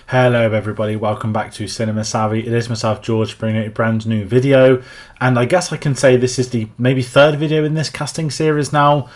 Hello everybody, welcome back to Cinema Savvy. It is myself, George, bringing a brand new video, and I guess I can say this is the maybe third video in this casting series now.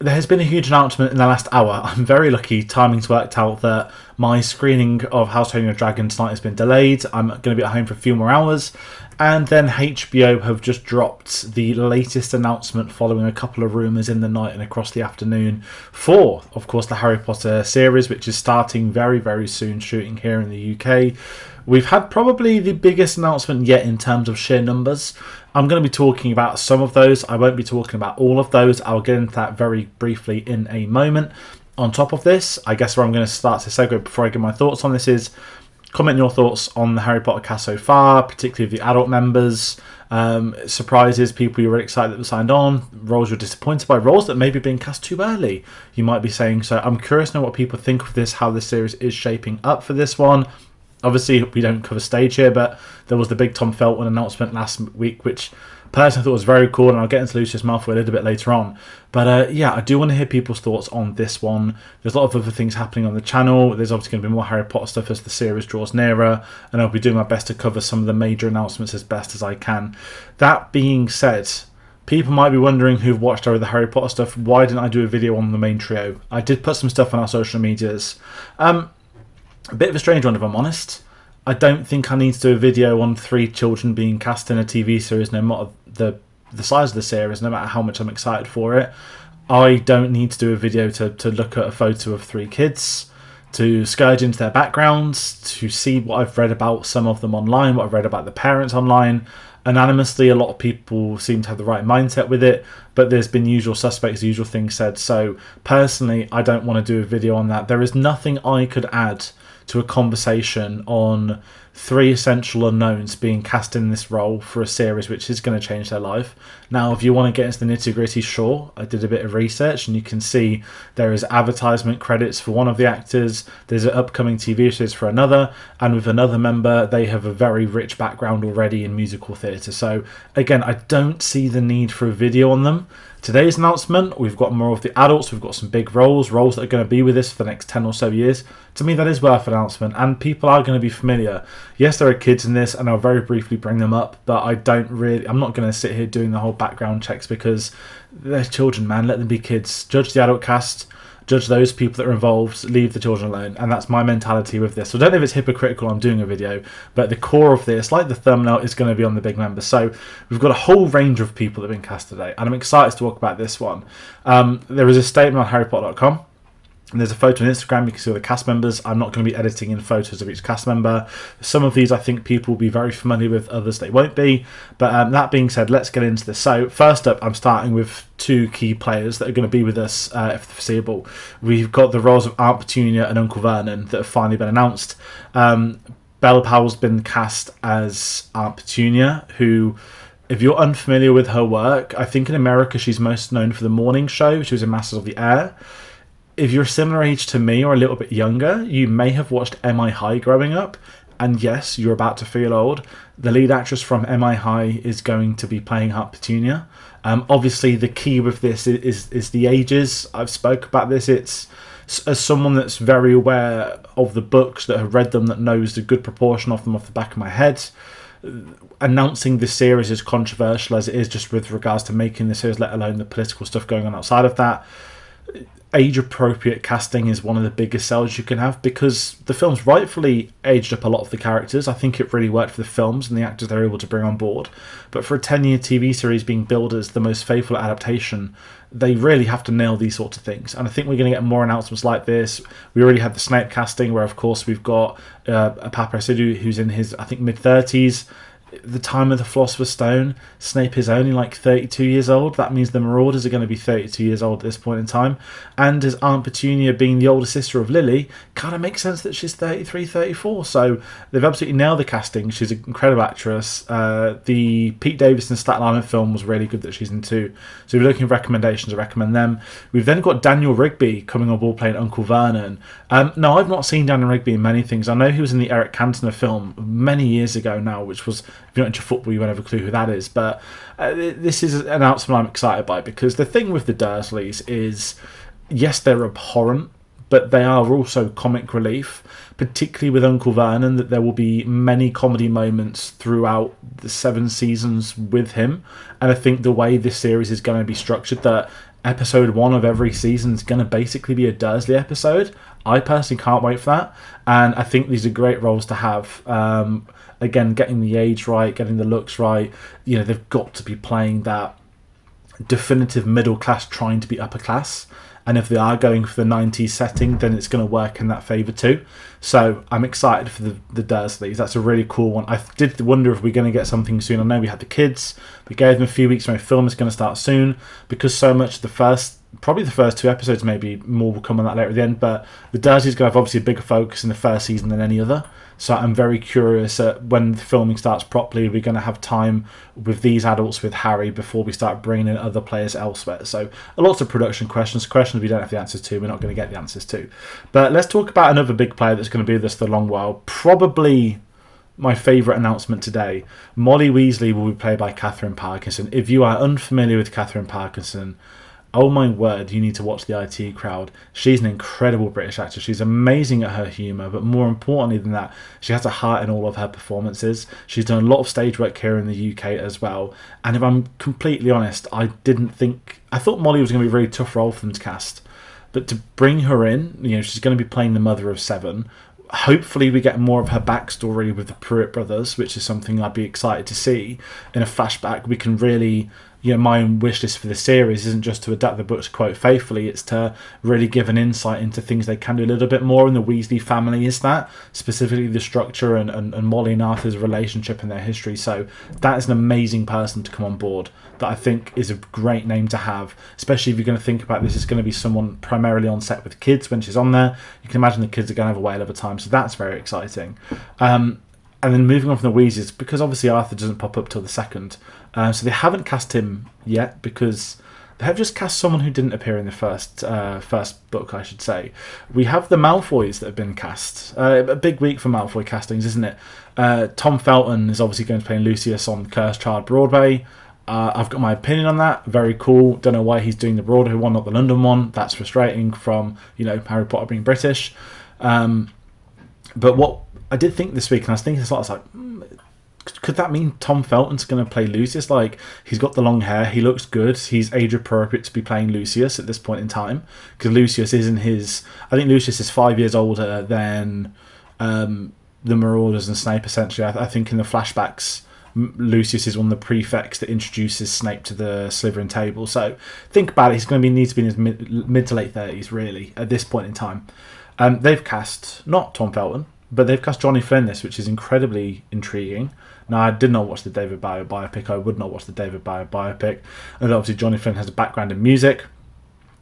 There has been a huge announcement in the last hour. I'm very lucky, timing's worked out that my screening of House of the Dragon tonight has been delayed. I'm going to be at home for a few more hours, and then HBO have just dropped the latest announcement following a couple of rumours in the night and across the afternoon for, of course, the Harry Potter series, which is starting very, very soon shooting here in the UK. We've had probably the biggest announcement yet in terms of sheer numbers. I'm going to be talking about some of those. I won't be talking about all of those. I'll get into that very briefly in a moment. On top of this, I guess where I'm going to start to segue before I give my thoughts on this is comment your thoughts on the Harry Potter cast so far, particularly the adult members, surprises, people you're really excited that were signed on, roles you're disappointed by, roles that may be being cast too early, you might be saying. So I'm curious to know what people think of this, how this series is shaping up for this one. Obviously, we don't cover stage here, but there was the big Tom Felton announcement last week, which personally I thought was very cool, and I'll get into Lucius Malfoy a little bit later on. But yeah, I do want to hear people's thoughts on this one. There's a lot of other things happening on the channel. There's obviously going to be more Harry Potter stuff as the series draws nearer, and I'll be doing my best to cover some of the major announcements as best as I can. That being said, people might be wondering who've watched over the Harry Potter stuff, why didn't I do a video on the main trio? I did put some stuff on our social medias. A bit of a strange one, if I'm honest. I don't think I need to do a video on 3 children being cast in a TV series, no matter the size of the series, no matter how much I'm excited for it. I don't need to do a video to look at a photo of 3 kids, to scourge into their backgrounds, to see what I've read about some of them online, what I've read about the parents online. Anonymously, a lot of people seem to have the right mindset with it, but there's been usual suspects, usual things said. So personally, I don't want to do a video on that. There is nothing I could add to a conversation on 3 essential unknowns being cast in this role for a series which is going to change their life. Now, if you want to get into the nitty-gritty, sure, I did a bit of research and you can see there is advertisement credits for one of the actors, there's an upcoming TV series for another, and with another member, they have a very rich background already in musical theatre. So again, I don't see the need for a video on them. Today's announcement, we've got more of the adults, we've got some big roles that are going to be with us for the next 10 or so years. To me, that is worth an announcement, and people are going to be familiar. Yes, there are kids in this, and I'll very briefly bring them up, but I'm not going to sit here doing the whole background checks because they're children, man. Let them be kids. Judge the adult cast, judge those people that are involved, leave the children alone. And that's my mentality with this. So I don't know if it's hypocritical I'm doing a video, but the core of this, like the thumbnail, is going to be on the big members. So we've got a whole range of people that have been cast today, and I'm excited to talk about this one. There is a statement on harrypotter.com. And there's a photo on Instagram, you can see all the cast members. I'm not going to be editing in photos of each cast member. Some of these I think people will be very familiar with, others they won't be. But that being said, let's get into this. So first up, I'm starting with 2 key players that are going to be with us for the foreseeable. We've got the roles of Aunt Petunia and Uncle Vernon that have finally been announced. Bella Powell's been cast as Aunt Petunia, who, if you're unfamiliar with her work, I think in America she's most known for the morning show. She was in Masters of the Air. If you're a similar age to me or a little bit younger, you may have watched MI High growing up. And yes, you're about to feel old. The lead actress from MI High is going to be playing Aunt Petunia. Obviously, the key with this is the ages. I've spoke about this. It's as someone that's very aware of the books, that have read them, that knows a good proportion of them off the back of my head. Announcing this series as controversial as it is just with regards to making the series, let alone the political stuff going on outside of that. Age-appropriate casting is one of the biggest sells you can have, because the film's rightfully aged up a lot of the characters. I think it really worked for the films and the actors they're able to bring on board. But for a 10-year TV series being billed as the most faithful adaptation, they really have to nail these sorts of things. And I think we're going to get more announcements like this. We already had the Snape casting, where of course we've got a Papa Sidhu who's in his, I think, mid-30s. The time of the Philosopher's Stone, Snape is only like 32 years old. That means the Marauders are going to be 32 years old at this point in time. And as Aunt Petunia being the older sister of Lily, kind of makes sense that she's 33, 34. So they've absolutely nailed the casting. She's an incredible actress. The Pete Davidson Staten Island film was really good that she's in too. So if you're looking for recommendations, I recommend them. We've then got Daniel Rigby coming on board playing Uncle Vernon. No, I've not seen Daniel Rigby in many things. I know he was in the Eric Cantona film many years ago now, which was, if you're not into football, you won't have a clue who that is. But this is an announcement I'm excited by, because the thing with the Dursleys is, yes, they're abhorrent, but they are also comic relief, particularly with Uncle Vernon, that there will be many comedy moments throughout the 7 seasons with him. And I think the way this series is going to be structured, that episode 1 of every season is going to basically be a Dursley episode. I personally can't wait for that, and I think these are great roles to have. Again, getting the age right, getting the looks right, they've got to be playing that definitive middle class trying to be upper class, and if they are going for the 90s setting, then it's going to work in that favour too. So I'm excited for the Dursleys. That's a really cool one. I did wonder if we're going to get something soon. I know we had the kids, we gave them a few weeks, my film is going to start soon, because so much probably the first 2 episodes, maybe more will come on that later at the end, but the Dursleys going to have obviously a bigger focus in the first season than any other. So I'm very curious when the filming starts properly, we're going to have time with these adults, with Harry, before we start bringing in other players elsewhere. So lots of production questions we don't have the answers to, we're not going to get the answers to. But let's talk about another big player that's going to be with us for a long while. Probably my favourite announcement today. Molly Weasley will be played by Catherine Parkinson. If you are unfamiliar with Catherine Parkinson, oh my word, you need to watch The IT Crowd. She's an incredible British actress. She's amazing at her humour, but more importantly than that, she has a heart in all of her performances. She's done a lot of stage work here in the UK as well. And if I'm completely honest, I thought Molly was going to be a really tough role for them to cast. But to bring her in, she's going to be playing the mother of 7. Hopefully we get more of her backstory with the Pruitt brothers, which is something I'd be excited to see in a flashback. We can really, my own wish list for the series isn't just to adapt the books quote faithfully, it's to really give an insight into things they can do a little bit more, and the Weasley family is that, specifically the structure and Molly and Arthur's relationship and their history. So that is an amazing person to come on board, that I think is a great name to have, especially if you're going to think about this is going to be someone primarily on set with kids when she's on there. You can imagine the kids are going to have a whale of a time, so that's very exciting. And then moving on from the Weasleys, because obviously Arthur doesn't pop up till the 2nd, so they haven't cast him yet, because they have just cast someone who didn't appear in the first book, I should say. We have the Malfoys that have been cast. A big week for Malfoy castings, isn't it? Tom Felton is obviously going to play Lucius on Cursed Child Broadway. I've got my opinion on that. Very cool. Don't know why he's doing the Broadway one, not the London one. That's frustrating from, Harry Potter being British. But what I did think this week, and I was thinking this a lot, I was like, could that mean Tom Felton's going to play Lucius? Like, he's got the long hair, he looks good, he's age appropriate to be playing Lucius at this point in time, because Lucius isn't I think Lucius is 5 years older than the Marauders and Snape, essentially. I think in the flashbacks, Lucius is one of the prefects that introduces Snape to the Slytherin table. So think about it, he's going to need to be in his mid to late 30s, really, at this point in time. They've cast, not Tom Felton, but they've cast Johnny Flynn this, which is incredibly intriguing. Now, I did not watch the David Bowie biopic. I would not watch the David Bowie biopic. And obviously, Johnny Flynn has a background in music.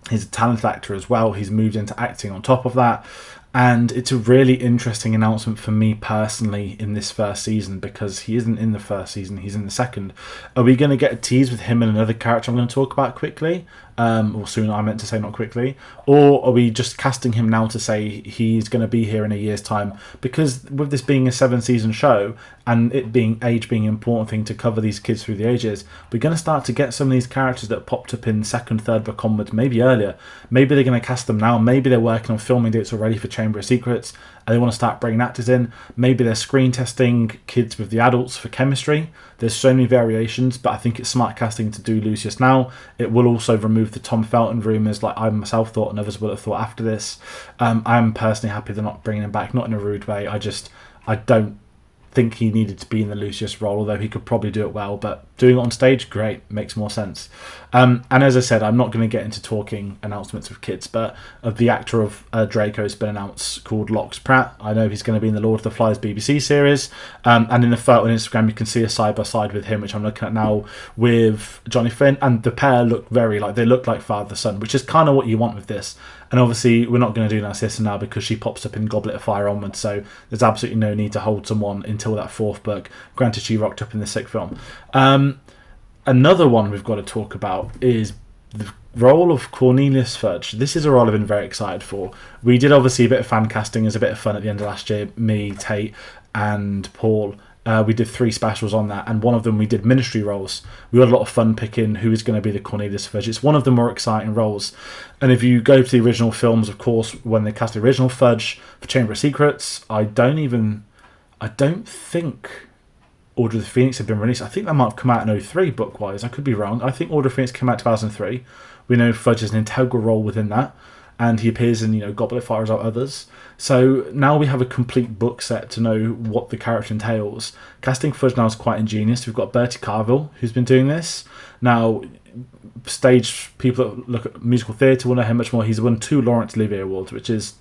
He's a talented actor as well. He's moved into acting on top of that. And it's a really interesting announcement for me personally in this first season, because he isn't in the first season, he's in the 2nd. Are we going to get a tease with him and another character I'm going to talk about quickly? Or soon, I meant to say not quickly. Or are we just casting him now to say he's going to be here in a year's time? Because with this being a 7-season show, and it being age being an important thing to cover these kids through the ages, we're going to start to get some of these characters that popped up in 2nd, 3rd book onwards, maybe earlier. Maybe they're going to cast them now. Maybe they're working on filming dates already for Chamber of Secrets, and they want to start bringing actors in. Maybe they're screen testing kids with the adults for chemistry. There's so many variations, but I think it's smart casting to do Lucius now. It will also remove the Tom Felton rumours, like I myself thought and others would have thought after this. I'm personally happy they're not bringing him back, not in a rude way. I don't think he needed to be in the Lucius role, although he could probably do it well, but doing it on stage, great, makes more sense. And as I said, I'm not going to get into talking announcements with kids, but the actor of Draco has been announced, called Lox Pratt. I know he's going to be in the Lord of the Flies BBC series, and in the photo on Instagram you can see a side by side with him, which I'm looking at now, with Johnny Flynn, and the pair look they look like father son, which is kind of what you want with this. And obviously we're not going to do Narcissa now because she pops up in Goblet of Fire onwards, so there's absolutely no need to hold someone until that 4th book. Granted, she rocked up in the 6th film. Another one we've got to talk about is the role of Cornelius Fudge. This is a role I've been very excited for. We did obviously a bit of fan casting as a bit of fun at the end of last year, me, Tate and Paul, We did 3 specials on that, and one of them we did ministry roles. We had a lot of fun picking who is going to be the Cornelius Fudge. It's one of the more exciting roles. And if you go to the original films, of course, when they cast the original Fudge for Chamber of Secrets, I don't think Order of the Phoenix had been released. I think that might have come out in 03 book-wise. I could be wrong. I think Order of the Phoenix came out in 2003. We know Fudge is an integral role within that, and he appears in, Goblet of Fire as others. So now we have a complete book set to know what the character entails. Casting Fudge now is quite ingenious. We've got Bertie Carville, who's been doing this. Now, stage people that look at musical theatre will know him much more. He's won 2 Laurence Olivier Awards, which is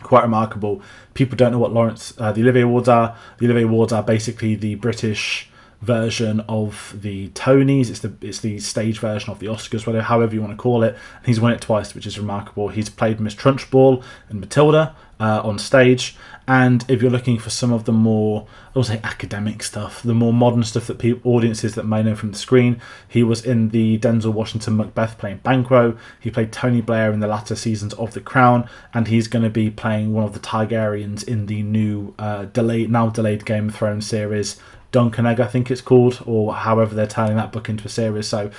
quite remarkable. People don't know what the Olivier Awards are. The Olivier Awards are basically the British version of the Tonys. It's the stage version of the Oscars, whatever, however you want to call it. And he's won it twice, which is remarkable. He's played Miss Trunchbull and Matilda on stage. And if you're looking for some of the more, I would say, academic stuff, the more modern stuff that audiences that may know from the screen, he was in the Denzel Washington Macbeth playing Banquo. He played Tony Blair in the latter seasons of The Crown, and he's going to be playing one of the Targaryens in the new delayed Game of Thrones series, Duncan Egg, I think it's called, or however they're turning that book into a series. So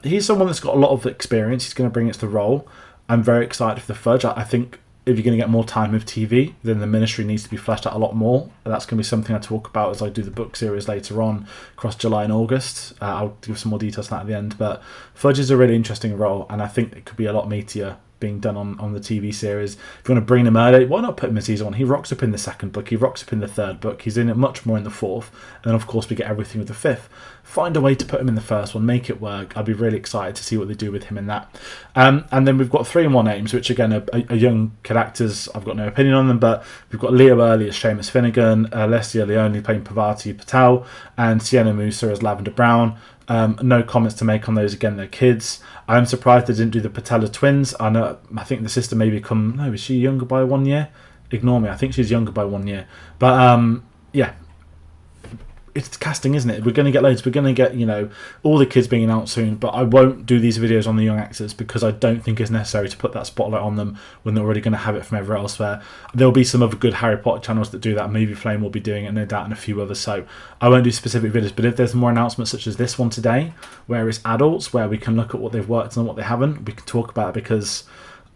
he's someone that's got a lot of experience. He's going to bring it to the role. I'm very excited for the Fudge. I think if you're going to get more time with TV, then the ministry needs to be fleshed out a lot more. And that's going to be something I talk about as I do the book series later on across July and August. I'll give some more details on that at the end. But Fudge is a really interesting role, and I think it could be a lot meatier being done on the TV series. If you want to bring him early, why not put him in season 1? He rocks up in the 2nd book, he rocks up in the 3rd book, he's in it much more in the 4th, and then of course we get everything with the 5th. Find a way to put him in the 1st one, make it work. I'd be really excited to see what they do with him in that. And then we've got 3 more names, which again are young kid actors. I've got no opinion on them, but we've got Leo Early as Seamus Finnegan, Alessia Leone playing Parvati Patel, and Sienna Musa as Lavender Brown. No comments to make on those. Again, they're kids. I'm surprised they didn't do the Patella twins. I think the sister may become... No, is she younger by 1 year? Ignore me. I think she's younger by 1 year. But, yeah. It's casting, isn't it? We're going to get loads. We're going to get, all the kids being announced soon. But I won't do these videos on the young actors because I don't think it's necessary to put that spotlight on them when they're already going to have it from everywhere elsewhere. There'll be some other good Harry Potter channels that do that. Movie Flame will be doing it, no doubt, and a few others. So I won't do specific videos. But if there's more announcements such as this one today, where it's adults, where we can look at what they've worked on and what they haven't, we can talk about it because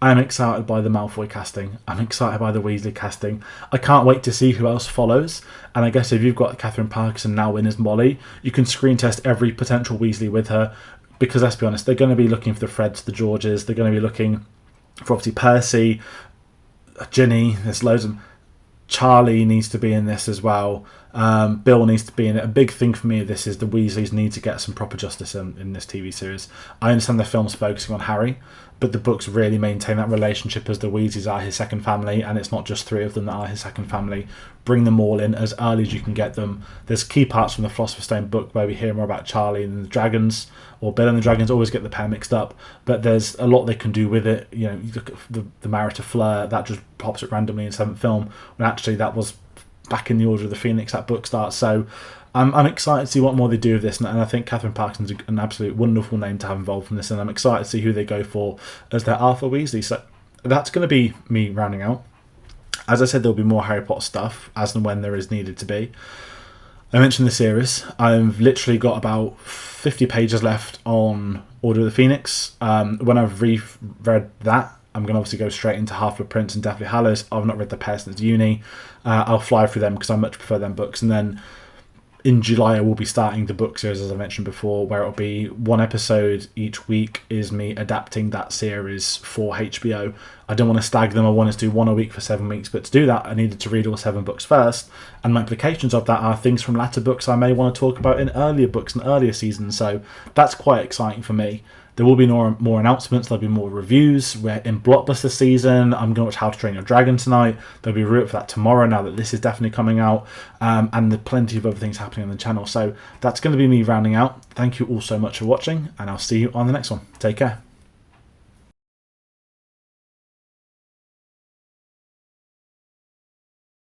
I'm excited by the Malfoy casting. I'm excited by the Weasley casting. I can't wait to see who else follows. And I guess if you've got Catherine Parkinson now in as Molly, you can screen test every potential Weasley with her. Because let's be honest, they're going to be looking for the Freds, the Georges. They're going to be looking for obviously Percy, Ginny. There's loads of them. Charlie needs to be in this as well. Bill needs to be in it. A big thing for me of this is the Weasleys need to get some proper justice in this TV series. I understand the film's focusing on Harry, but the books really maintain that relationship as the Weasleys are his second family, and it's not just 3 of them that are his second family. Bring them all in as early as you can get them. There's key parts from the Philosopher's Stone book where we hear more about Charlie and the dragons, or Bill and the dragons. Always get the pair mixed up, but there's a lot they can do with it. You look at the marriage of Fleur, that just pops up randomly in 7th film, when actually that was back in the Order of the Phoenix, that book starts. So I'm excited to see what more they do with this, and I think Catherine Parkinson's an absolute wonderful name to have involved in this, and I'm excited to see who they go for as their Arthur Weasley. So that's going to be me rounding out. As I said, there'll be more Harry Potter stuff as and when there is needed to be. I mentioned the series. I've literally got about 50 pages left on Order of the Phoenix. When I've reread that, I'm going to obviously go straight into Half-Blood Prince and Deathly Hallows. I've not read the pair since uni. I'll fly through them because I much prefer them books. And then in July, I will be starting the book series, as I mentioned before, where it'll be 1 episode each week is me adapting that series for HBO. I don't want to stag them. I wanted to do 1 a week for 7 weeks. But to do that, I needed to read all 7 books first. And my implications of that are things from latter books I may want to talk about in earlier books and earlier seasons. So that's quite exciting for me. There will be more announcements. There'll be more reviews. We're in Blockbuster season. I'm going to watch How to Train Your Dragon tonight. There'll be a review for that tomorrow now that this is definitely coming out. And there's plenty of other things happening on the channel. So that's going to be me rounding out. Thank you all so much for watching, and I'll see you on the next one. Take care.